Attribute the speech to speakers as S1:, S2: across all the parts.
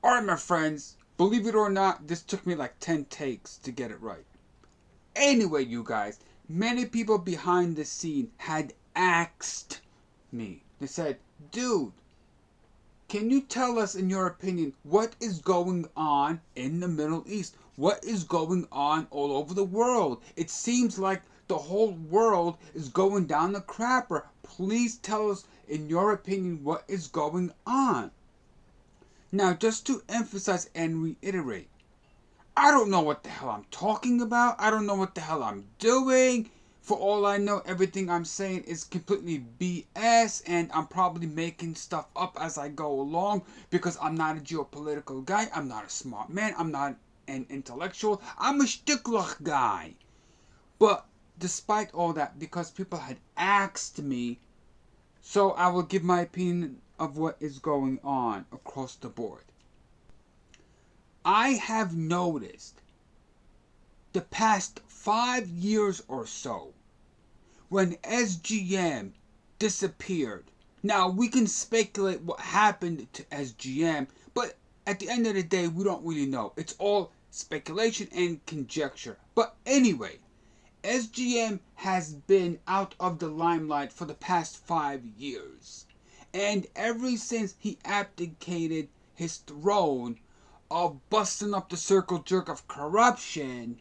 S1: Alright, my friends, believe it or not, this took me like 10 takes to get it right. Anyway, you guys, many people behind the scene had asked me. They said, dude, can you tell us, in your opinion, what is going on in the Middle East? What is going on all over the world? It seems like the whole world is going down the crapper. Please tell us, in your opinion, what is going on. Now, just to emphasize and reiterate, I don't know what the hell I'm talking about. I don't know what the hell I'm doing. For all I know, everything I'm saying is completely BS, and I'm probably making stuff up as I go along because I'm not a geopolitical guy. I'm not a smart man. I'm not an intellectual. I'm a shtickluch guy. But despite all that, because people had asked me, so I will give my opinion of what is going on across the board. I have noticed the past 5 years or so, when SGM disappeared. Now, we can speculate what happened to SGM, but at the end of the day, we don't really know. It's all speculation and conjecture. But anyway, SGM has been out of the limelight for the past 5 years. And ever since he abdicated his throne of busting up the circle jerk of corruption,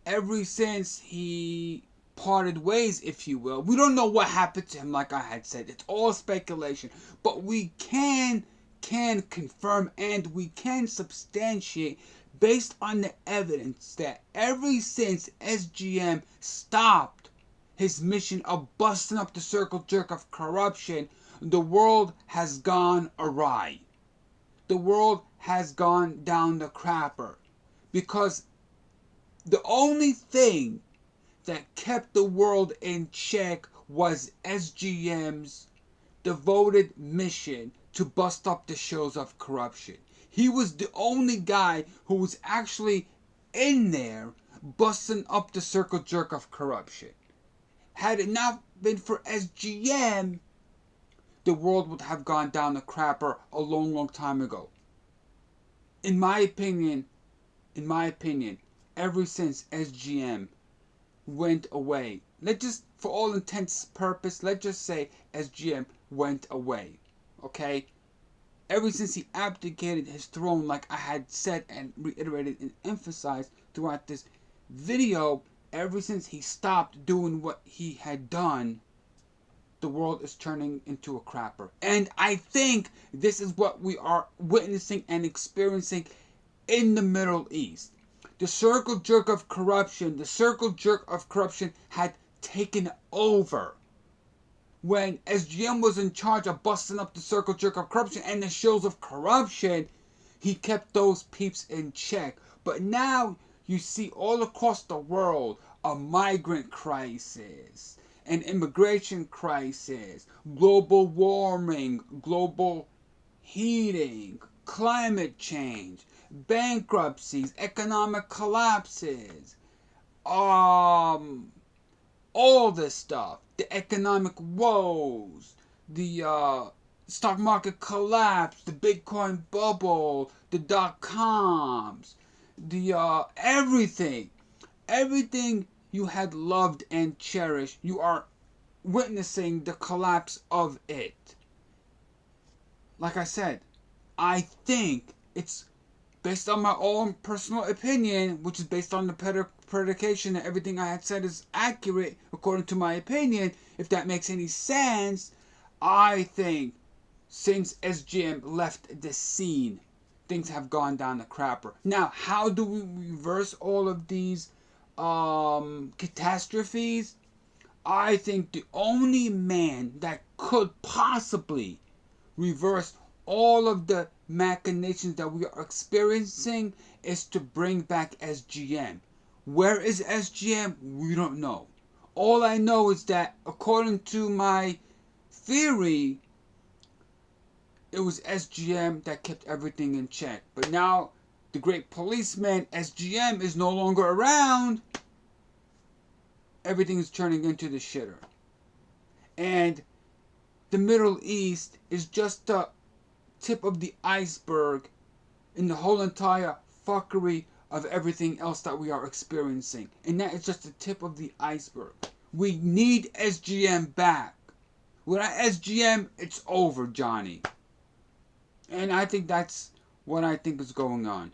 S1: ever since he parted ways, if you will, we don't know what happened to him. Like I had said, it's all speculation, but we can confirm and we can substantiate based on the evidence that ever since SGM stopped his mission of busting up the circle jerk of corruption, the world has gone awry. The world has gone down the crapper, because the only thing that kept the world in check was SGM's devoted mission to bust up the shills of corruption. He was the only guy who was actually in there busting up the circle jerk of corruption. Had it not been for SGM, the world would have gone down the crapper a long time ago. In my opinion, ever since SGM went away, for all intents and purposes, let's just say SGM went away, okay? Ever since he abdicated his throne, like I had said and reiterated and emphasized throughout this video, ever since he stopped doing what he had done, the world is turning into a crapper. And I think this is what we are witnessing and experiencing in the Middle East. The circle jerk of corruption had taken over. When SGM was in charge of busting up the circle jerk of corruption and the shills of corruption, he kept those peeps in check. But now you see all across the world a migrant crisis, an immigration crisis, global warming, global heating, climate change, bankruptcies, economic collapses, all this stuff, the economic woes, the stock market collapse, the Bitcoin bubble, the dot-coms, the everything you had loved and cherished, you are witnessing the collapse of it. Like I said, I think it's based on my own personal opinion, which is based on the predication that everything I had said is accurate according to my opinion. If that makes any sense, I think since SGM left the scene, things have gone down the crapper. Now, how do we reverse all of these catastrophes? I think the only man that could possibly reverse all of the machinations that we are experiencing is to bring back SGM. Where is SGM? We don't know. All I know is that, according to my theory, it was SGM that kept everything in check. But now the great policeman SGM is no longer around. Everything is turning into the shitter. And the Middle East is just the tip of the iceberg in the whole entire fuckery of everything else that we are experiencing. And that is just the tip of the iceberg. We need SGM back. Without SGM, it's over, Johnny. And I think that's what I think is going on.